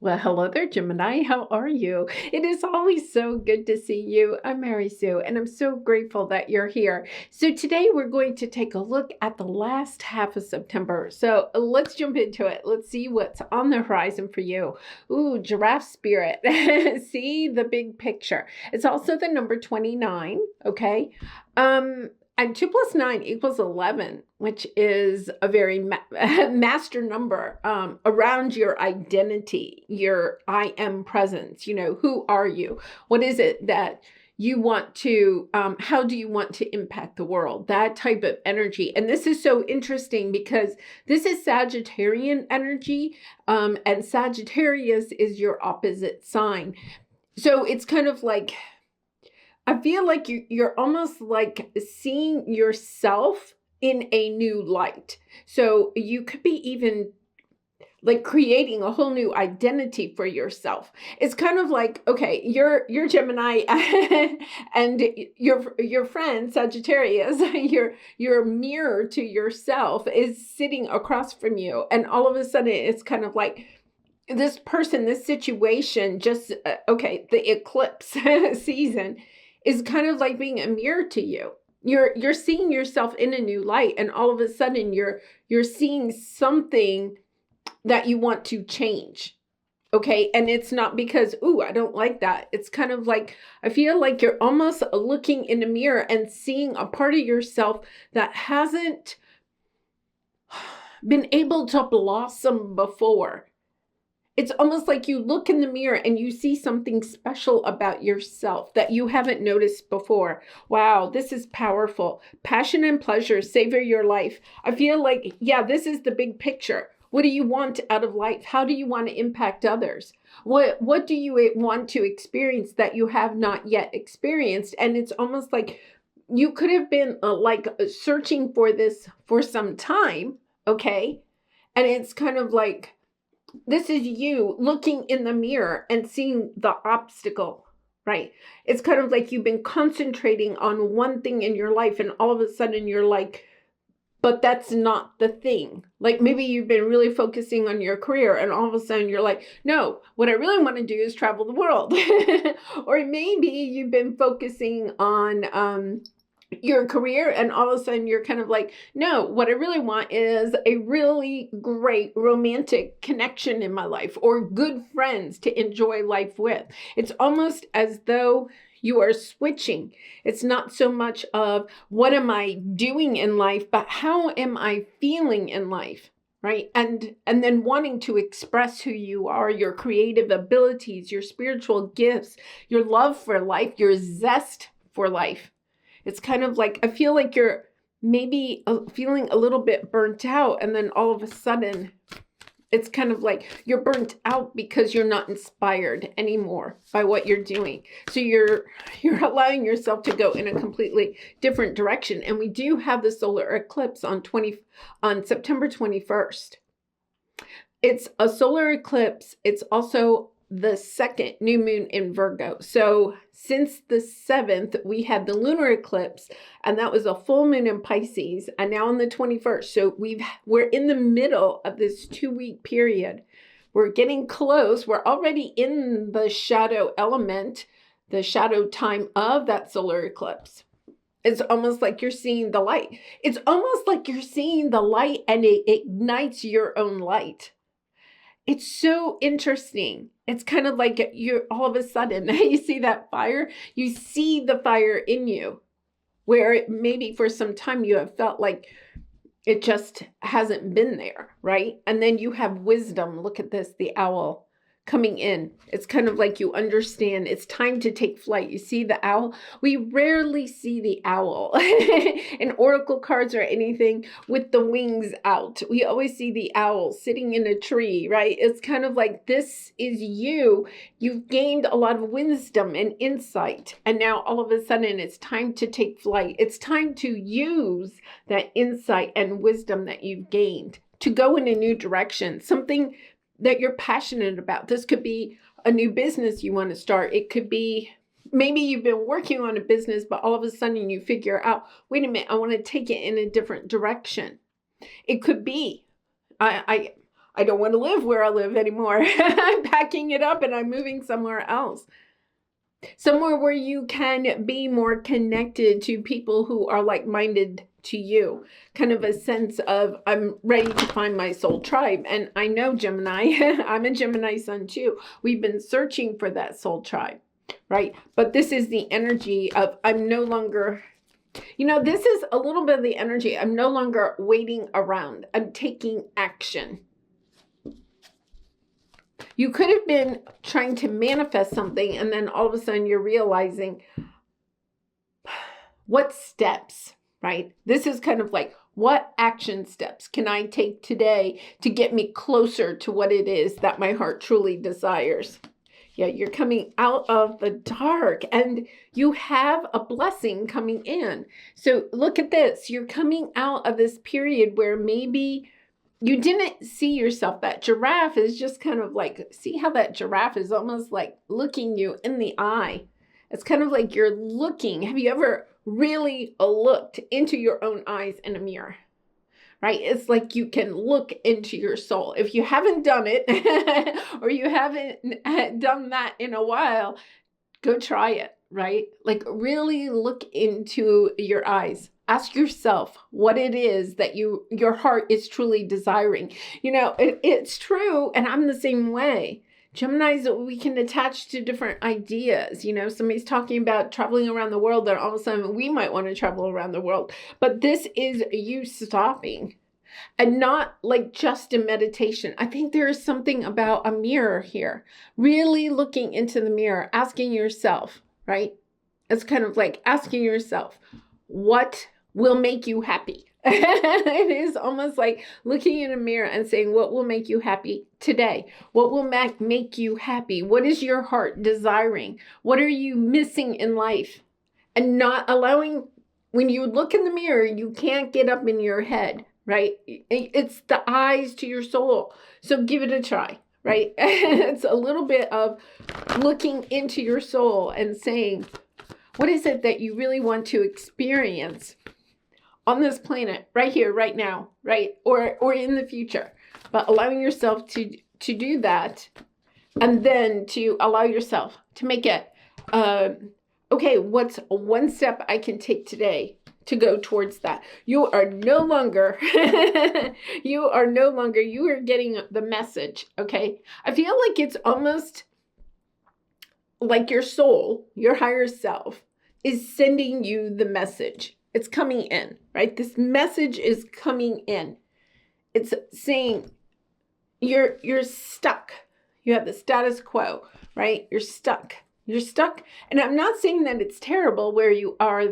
Well, hello there, Gemini. How are you? It is always so good to see you. I'm Mary Sue, and I'm so grateful that you're here. So, today we're going to take a look at the last half of September. So, let's jump into it. Let's see what's on the horizon for you. Ooh, giraffe spirit. See the big picture. It's also the number 29, okay? And 2 plus 9 equals 11, which is a very master number around your identity, your I am presence. Who are you? What is it that you want to, how do you want to impact the world? That type of energy. And this is so interesting because this is Sagittarian energy, and Sagittarius is your opposite sign. So it's kind of like, I feel like you're almost like seeing yourself in a new light. So you could be even like creating a whole new identity for yourself. It's kind of like, okay, you're Gemini and your friend Sagittarius, your mirror to yourself is sitting across from you, and all of a sudden it's kind of like this person, this situation, just okay, the eclipse season is kind of like being a mirror to you. You're seeing yourself in a new light, and all of a sudden you're seeing something that you want to change. Okay, and it's not because, ooh, I don't like that. It's kind of like, I feel like you're almost looking in the mirror and seeing a part of yourself that hasn't been able to blossom before. It's almost like you look in the mirror and you see something special about yourself that you haven't noticed before. Wow, this is powerful. Passion and pleasure, savor your life. I feel like, yeah, this is the big picture. What do you want out of life? How do you want to impact others? What do you want to experience that you have not yet experienced? And it's almost like you could have been searching for this for some time, okay? And it's kind of like, this is you looking in the mirror and seeing the obstacle, right? It's kind of like you've been concentrating on one thing in your life, and all of a sudden you're like, but that's not the thing. Like maybe you've been really focusing on your career, and all of a sudden you're like, no, what I really want to do is travel the world. Or maybe you've been focusing on your career, and all of a sudden you're kind of like, no, what I really want is a really great romantic connection in my life, or good friends to enjoy life with. It's almost as though you are switching. It's not so much of what am I doing in life, but how am I feeling in life, right? And then wanting to express who you are, your creative abilities, your spiritual gifts, your love for life, your zest for life. It's kind of like, I feel like you're maybe feeling a little bit burnt out, and then all of a sudden it's kind of like you're burnt out because you're not inspired anymore by what you're doing. So you're allowing yourself to go in a completely different direction. And we do have the solar eclipse on September 21st. It's a solar eclipse. It's also the second new moon in Virgo. So since the 7th, we had the lunar eclipse, and that was a full moon in Pisces, and now on the 21st. So we're in the middle of this 2-week period. We're getting close. We're already in the shadow element, the shadow time of that solar eclipse. It's almost like you're seeing the light. It's almost like you're seeing the light, and it ignites your own light. It's so interesting. It's kind of like you're all of a sudden, you see that fire, you see the fire in you, where maybe for some time you have felt like it just hasn't been there, right? And then you have wisdom. Look at this, the owl coming in. It's kind of like you understand it's time to take flight. You see the owl? We rarely see the owl in oracle cards or anything with the wings out. We always see the owl sitting in a tree, right? It's kind of like, this is you. You've gained a lot of wisdom and insight, and now all of a sudden it's time to take flight. It's time to use that insight and wisdom that you've gained to go in a new direction, something that you're passionate about. This could be a new business you want to start. It could be maybe you've been working on a business, but all of a sudden you figure out, wait a minute, I want to take it in a different direction. It could be, I I don't want to live where I live anymore. I'm packing it up and I'm moving somewhere else. Somewhere where you can be more connected to people who are like-minded to you. Kind of a sense of, I'm ready to find my soul tribe. And I know Gemini, I'm a Gemini sun too. We've been searching for that soul tribe, right? But this is the energy of, I'm no longer, this is a little bit of the energy. I'm no longer waiting around. I'm taking action. You could have been trying to manifest something, and then all of a sudden you're realizing what steps, right? This is kind of like, what action steps can I take today to get me closer to what it is that my heart truly desires? Yeah, you're coming out of the dark and you have a blessing coming in. So look at this. You're coming out of this period where maybe you didn't see yourself. That giraffe is just kind of like, see how that giraffe is almost like looking you in the eye. It's kind of like you're looking. Have you ever really looked into your own eyes in a mirror? Right? It's like you can look into your soul. If you haven't done it or you haven't done that in a while, go try it, right? Like really look into your eyes. Ask yourself what it is that your heart is truly desiring. It's true, and I'm the same way. Geminis, we can attach to different ideas. Somebody's talking about traveling around the world, and all of a sudden we might want to travel around the world. But this is you stopping and not like just a meditation. I think there is something about a mirror here. Really looking into the mirror, asking yourself, right? It's kind of like asking yourself, what will make you happy? It is almost like looking in a mirror and saying, what will make you happy today? What will make you happy? What is your heart desiring? What are you missing in life? And not allowing, when you look in the mirror, you can't get up in your head, right? It's the eyes to your soul. So give it a try, right? It's a little bit of looking into your soul and saying, what is it that you really want to experience on this planet, right here, right now, right? Or in the future. But allowing yourself to do that, and then to allow yourself to make it, okay, what's one step I can take today to go towards that? You are getting the message, okay? I feel like it's almost like your soul, your higher self, is sending you the message. It's coming in, right? This message is coming in. It's saying you're stuck. You have the status quo, right? You're stuck. You're stuck. And I'm not saying that it's terrible where you are,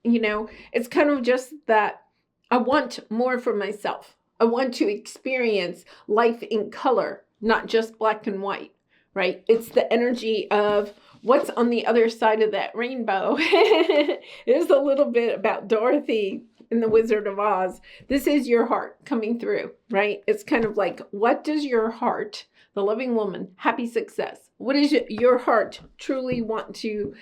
it's kind of just that I want more for myself. I want to experience life in color, not just black and white, right? It's the energy of what's on the other side of that rainbow. It is a little bit about Dorothy in The Wizard of Oz. This is your heart coming through, right? It's kind of like, what does your heart, the loving woman, happy success, what is your heart truly want to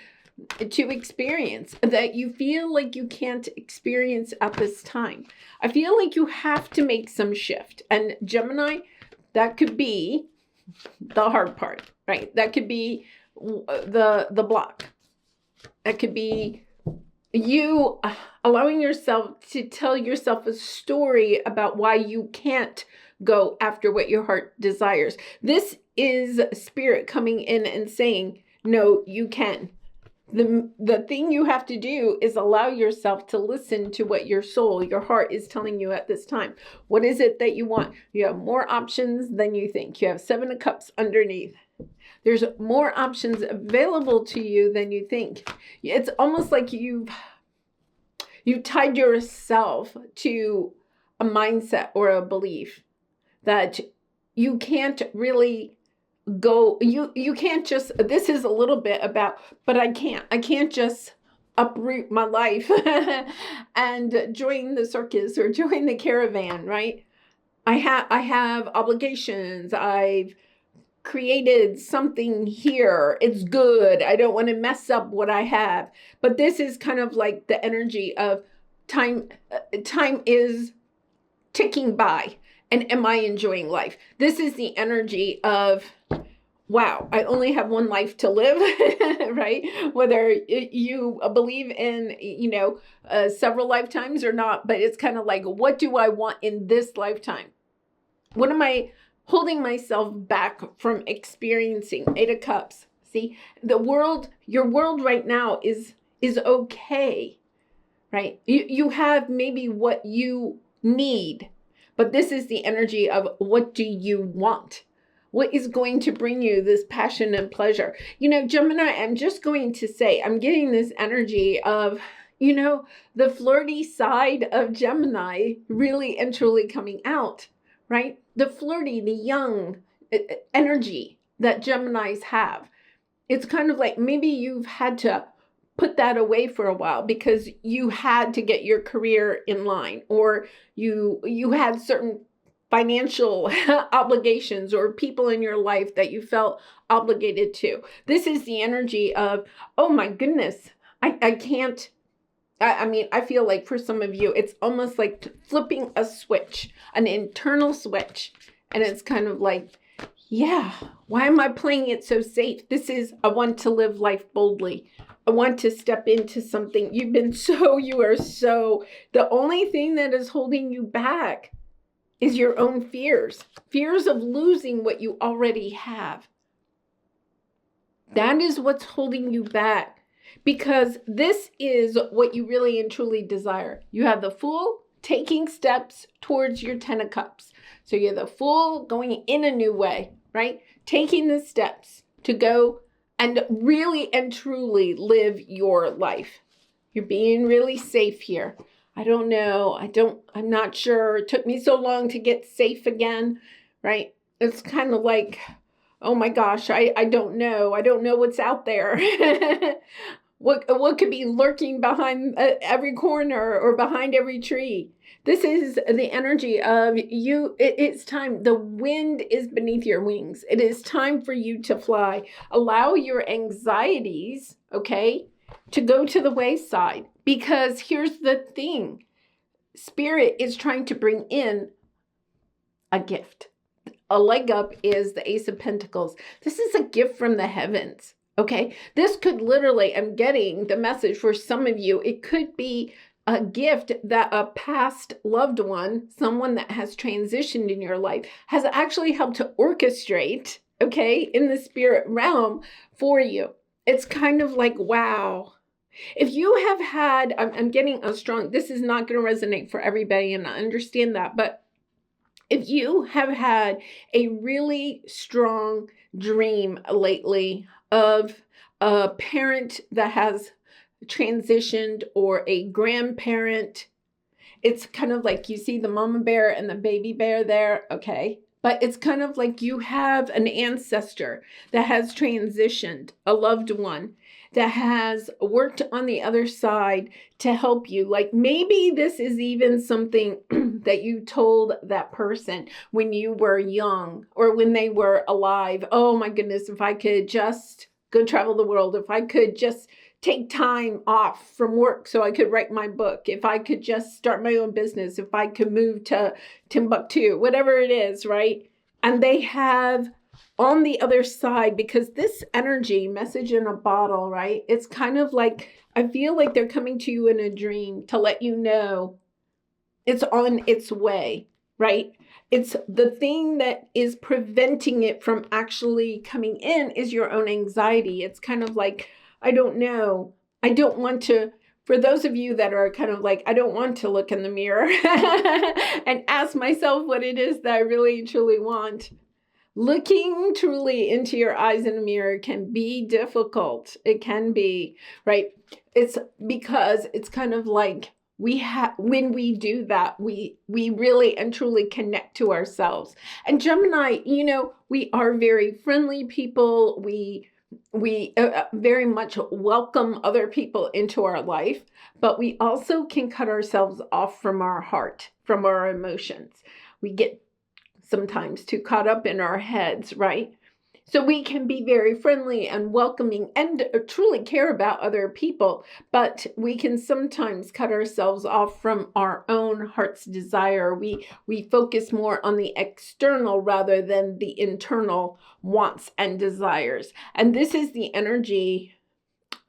experience that you feel like you can't experience at this time? I feel like you have to make some shift. And Gemini, that could be the hard part, right? That could be the block. That could be you allowing yourself to tell yourself a story about why you can't go after what your heart desires. This is spirit coming in and saying, no, you can. The thing you have to do is allow yourself to listen to what your soul, your heart is telling you at this time. What is it that you want? You have more options than you think. You have 7 of Cups underneath. There's more options available to you than you think. It's almost like you've tied yourself to a mindset or a belief that you can't really go, you can't just, this is a little bit about, but I can't just uproot my life and join the circus or join the caravan, right? I have obligations. I've created something here. It's good. I don't want to mess up what I have. But this is kind of like the energy of time. Time is ticking by And am I enjoying life? This is the energy of, wow, I only have one life to live, right? Whether you believe in, several lifetimes or not, but it's kind of like, what do I want in this lifetime? What am I holding myself back from experiencing? Eight of Cups. See, your world right now is okay, right? You have maybe what you need, but this is the energy of, what do you want? What is going to bring you this passion and pleasure? Gemini, I'm just going to say, I'm getting this energy of, the flirty side of Gemini really and truly coming out, right? The flirty, the young energy that Geminis have. It's kind of like maybe you've had to put that away for a while because you had to get your career in line, or you had certain financial obligations or people in your life that you felt obligated to. This is the energy of, oh my goodness, I can't. I feel like for some of you, it's almost like flipping a switch, an internal switch. And it's kind of like, yeah, why am I playing it so safe? I want to live life boldly. I want to step into something. The only thing that is holding you back is your own fears of losing what you already have. That is what's holding you back, because this is what you really and truly desire. You have the Fool taking steps towards your Ten of Cups. So you're the Fool going in a new way, right? Taking the steps to go and really and truly live your life. You're being really safe here. I don't know. I'm not sure. It took me so long to get safe again, right? It's kind of like, oh my gosh, I don't know. I don't know what's out there. What could be lurking behind every corner or behind every tree? This is the energy of you. It's time. The wind is beneath your wings. It is time for you to fly. Allow your anxieties, okay, to go to the wayside. Because here's the thing. Spirit is trying to bring in a gift. A leg up is the Ace of Pentacles. This is a gift from the heavens. Okay, this could literally, I'm getting the message for some of you, it could be a gift that a past loved one, someone that has transitioned in your life, has actually helped to orchestrate, okay, in the spirit realm for you. It's kind of like, wow. If you have had, I'm getting a strong, this is not going to resonate for everybody, and I understand that, but if you have had a really strong dream lately of a parent that has transitioned or a grandparent, it's kind of like you see the mama bear and the baby bear there, okay? But it's kind of like you have an ancestor that has transitioned, a loved one that has worked on the other side to help you. Like maybe this is even something that you told that person when you were young or when they were alive. Oh my goodness, if I could just go travel the world, if I could just take time off from work so I could write my book, if I could just start my own business, if I could move to Timbuktu, whatever it is, right? And they have on the other side, because this energy, message in a bottle, right? It's kind of like, I feel like they're coming to you in a dream to let you know it's on its way, right? It's the thing that is preventing it from actually coming in is your own anxiety. It's kind of like, I don't know. I don't want to, for those of you that are kind of like, I don't want to look in the mirror and ask myself what it is that I really truly want. Looking truly into your eyes in a mirror can be difficult. It can be, right? It's because it's kind of like when we do that, we really and truly connect to ourselves. And Gemini, we are very friendly people. We very much welcome other people into our life, but we also can cut ourselves off from our heart, from our emotions. We get sometimes too caught up in our heads, right? So we can be very friendly and welcoming and truly care about other people, but we can sometimes cut ourselves off from our own heart's desire. We focus more on the external rather than the internal wants and desires. And this is the energy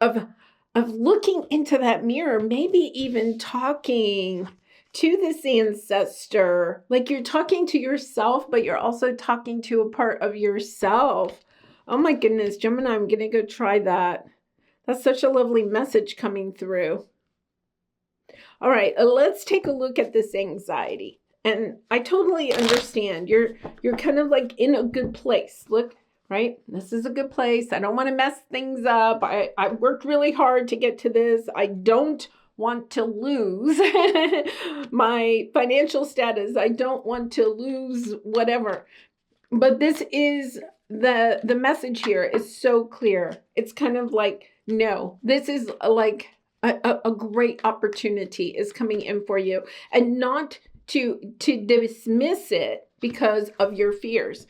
of looking into that mirror, maybe even talking to this ancestor. Like you're talking to yourself, but you're also talking to a part of yourself. Oh my goodness, Gemini, I'm going to go try that. That's such a lovely message coming through. All right, let's take a look at this anxiety. And I totally understand. You're kind of like in a good place. Look, right? This is a good place. I don't want to mess things up. I worked really hard to get to this. I don't want to lose my financial status. I don't want to lose whatever. But this is the message here is so clear. It's kind of like, no, this is like a great opportunity is coming in for you, and not to dismiss it because of your fears.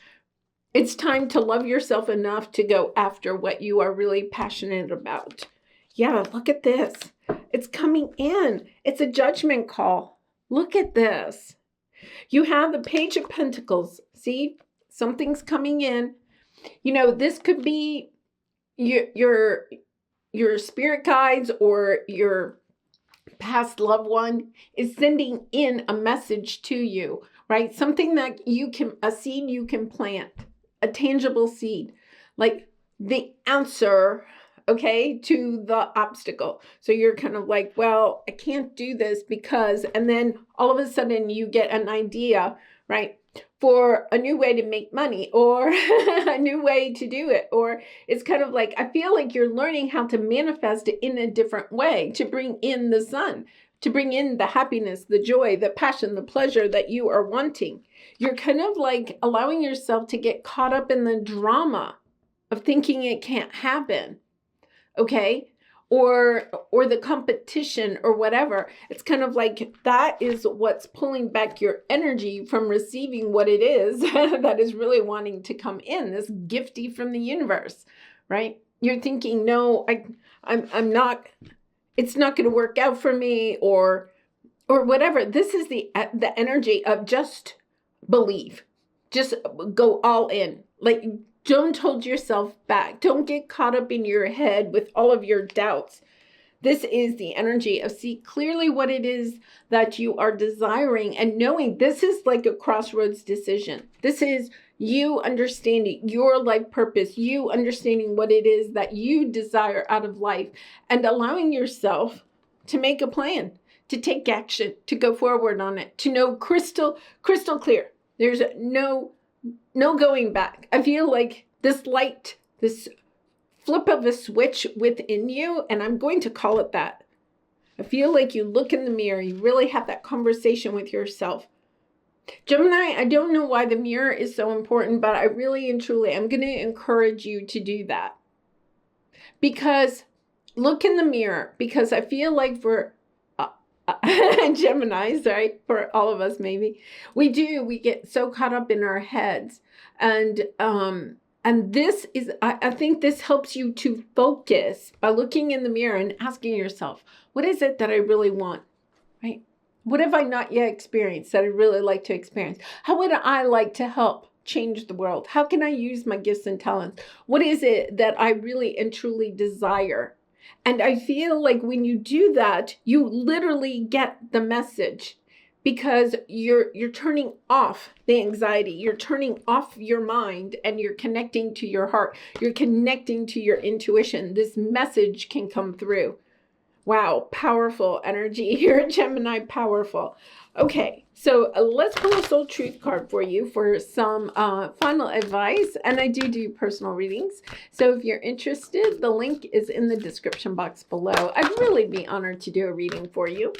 It's time to love yourself enough to go after what you are really passionate about. Yeah, look at this. It's coming in. It's a judgment call. Look at this. You have the Page of Pentacles. See, something's coming in. You know, this could be your spirit guides or your past loved one is sending in a message to you, right? Something that a seed you can plant, a tangible seed, like the answer, okay, to the obstacle. So you're kind of like, well, I can't do this because, and then all of a sudden you get an idea, right, for a new way to make money or a new way to do it. Or it's kind of like, I feel like you're learning how to manifest it in a different way, to bring in the sun, to bring in the happiness, the joy, the passion, the pleasure that you are wanting. You're kind of like allowing yourself to get caught up in the drama of thinking it can't happen. Okay? Or the competition or whatever. It's kind of like that is what's pulling back your energy from receiving what it is that is really wanting to come in, this gifty from the universe, right? You're thinking, no, I'm not, it's not going to work out for me or whatever. This is the energy of just believe, just go all in. Like, don't hold yourself back. Don't get caught up in your head with all of your doubts. This is the energy of see clearly what it is that you are desiring and knowing this is like a crossroads decision. This is you understanding your life purpose, you understanding what it is that you desire out of life and allowing yourself to make a plan, to take action, to go forward on it, to know crystal clear. There's no going back. I feel like this light, this flip of a switch within you, and I'm going to call it that. I feel like you look in the mirror, you really have that conversation with yourself. Gemini, I don't know why the mirror is so important, but I really and truly am going to encourage you to do that. Because look in the mirror, because I feel like for Gemini, sorry, for all of us maybe, we get so caught up in our heads. And this is, I think this helps you to focus by looking in the mirror and asking yourself, what is it that I really want, right? What have I not yet experienced that I'd really like to experience? How would I like to help change the world? How can I use my gifts and talents? What is it that I really and truly desire? And I feel like when you do that, you literally get the message because you're turning off the anxiety. You're turning off your mind and you're connecting to your heart. You're connecting to your intuition. This message can come through. Wow, powerful energy here, Gemini, powerful. Okay, so let's pull a soul truth card for you for some final advice. And I do personal readings. So if you're interested, the link is in the description box below. I'd really be honored to do a reading for you.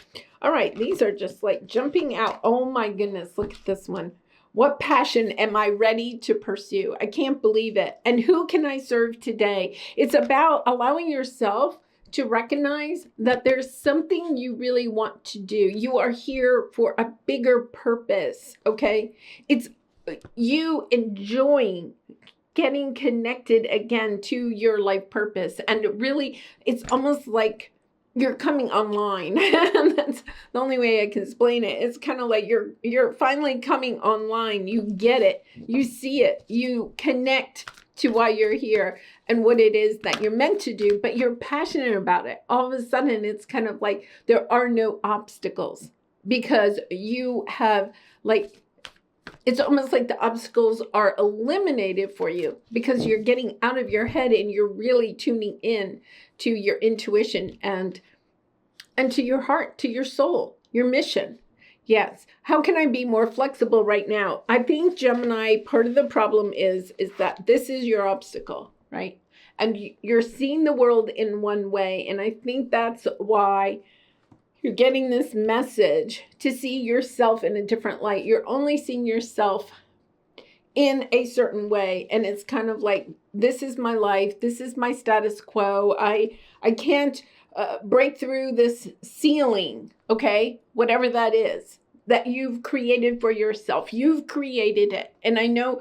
All right, these are just like jumping out. Oh my goodness, look at this one. What passion am I ready to pursue? I can't believe it. And who can I serve today? It's about allowing yourself to recognize that there's something you really want to do. You are here for a bigger purpose, okay? It's you enjoying getting connected again to your life purpose. And really, it's almost like you're coming online. That's the only way I can explain it. It's kind of like you're finally coming online. You get it. You see it. You connect to why you're here and what it is that you're meant to do, but you're passionate about it. All of a sudden, it's kind of like there are no obstacles because you have like, it's almost like the obstacles are eliminated for you because you're getting out of your head and you're really tuning in to your intuition and to your heart, to your soul, your mission. Yes. How can I be more flexible right now? I think, Gemini, part of the problem is that this is your obstacle, right? And you're seeing the world in one way. And I think that's why you're getting this message to see yourself in a different light. You're only seeing yourself in a certain way. And it's kind of like, this is my life. This is my status quo. I can't break through this ceiling, okay? Whatever that is that you've created for yourself. You've created it. And I know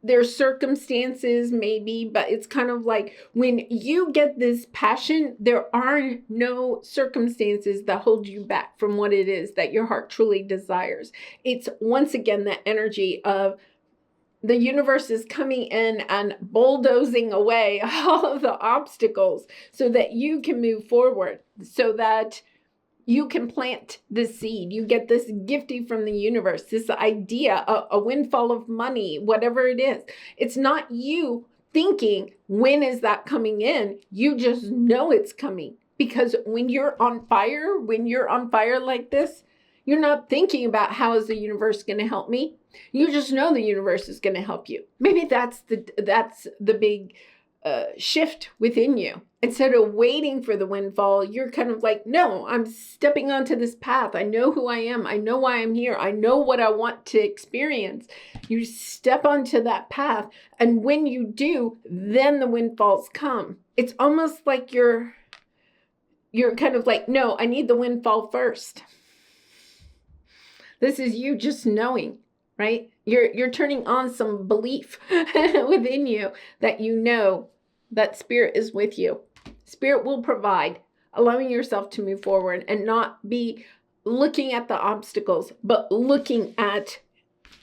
there's circumstances maybe, but it's kind of like when you get this passion, there are no circumstances that hold you back from what it is that your heart truly desires. It's once again that energy of the universe is coming in and bulldozing away all of the obstacles so that you can move forward, so that you can plant the seed. You get this gifting from the universe, this idea, a windfall of money, whatever it is. It's not you thinking, when is that coming in? You just know it's coming. Because when you're on fire like this, you're not thinking about how is the universe going to help me. You just know the universe is going to help you. Maybe that's the big shift within you. Instead of waiting for the windfall, you're kind of like, no, I'm stepping onto this path. I know who I am. I know why I'm here. I know what I want to experience. You step onto that path. And when you do, then the windfalls come. It's almost like you're kind of like, no, I need the windfall first. This is you just knowing, right? You're turning on some belief within you that you know that spirit is with you. Spirit will provide, allowing yourself to move forward and not be looking at the obstacles, but looking at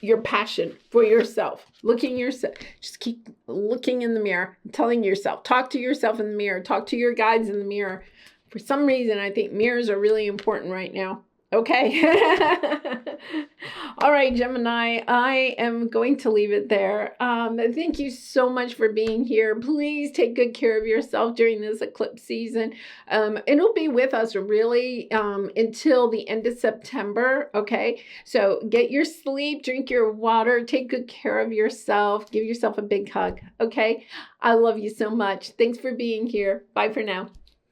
your passion for yourself. Just keep looking in the mirror, telling yourself, talk to yourself in the mirror, talk to your guides in the mirror. For some reason, I think mirrors are really important right now. Okay. All right, Gemini, I am going to leave it there. Thank you so much for being here. Please take good care of yourself during this eclipse season. It'll be with us really until the end of September. Okay. So get your sleep, drink your water, take good care of yourself, give yourself a big hug. Okay. I love you so much. Thanks for being here. Bye for now.